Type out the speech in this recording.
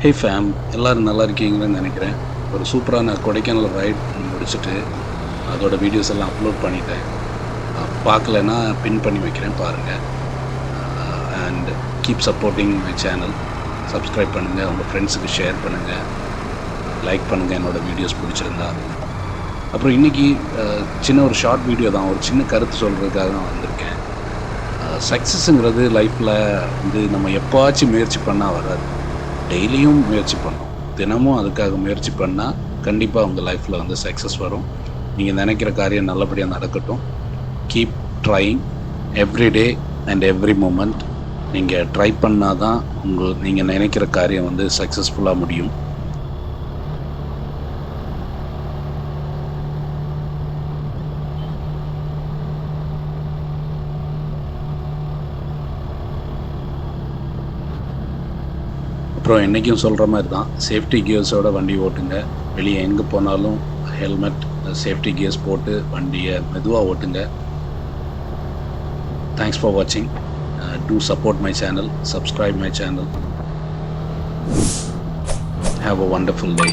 ஹே fame, எல்லோரும் நல்லா இருக்கீங்கன்னு நினைக்கிறேன். ஒரு சூப்பரான கொடைக்கானல் ரைட் முடிச்சுட்டு அதோட வீடியோஸ் எல்லாம் அப்லோட் பண்ணிட்டேன். பார்க்கலன்னா பின் பண்ணி வைக்கிறேன், பாருங்கள். And keep supporting my channel. Subscribe பண்ணுங்கள், உங்கள் ஃப்ரெண்ட்ஸுக்கு ஷேர் பண்ணுங்கள், லைக் பண்ணுங்கள் என்னோடய வீடியோஸ் பிடிச்சிருந்தா. அப்புறம் இன்றைக்கி சின்ன ஒரு ஷார்ட் வீடியோ தான், ஒரு சின்ன கருத்து சொல்கிறதுக்காக தான் வந்திருக்கேன். சக்ஸஸ்ங்கிறது லைஃப்பில் வந்து நம்ம எப்போவாச்சும் முயற்சி பண்ணால் வராது. டெய்லியும் முயற்சி பண்ணணும், தினமும் அதுக்காக முயற்சி பண்ணால் கண்டிப்பாக உங்கள் லைஃப்பில் வந்து சக்ஸஸ் வரும். நீங்கள் நினைக்கிற காரியம் நல்லபடியாக நடக்கட்டும். Keep trying every day and every moment. நீங்கள் ட்ரை பண்ணால் தான் நீங்கள் நினைக்கிற காரியம் வந்து சக்ஸஸ்ஃபுல்லாக முடியும். அப்புறம் என்றைக்கும் சொல்கிற மாதிரி தான், சேஃப்டி கியர்ஸோட வண்டி ஓட்டுங்க. வெளியே எங்கே போனாலும் ஹெல்மெட், சேஃப்டி கியர்ஸ் போட்டு வண்டியை மெதுவாக ஓட்டுங்க. தேங்க்ஸ் ஃபார் வாட்சிங். Do support my channel, subscribe my channel. Have a wonderful day.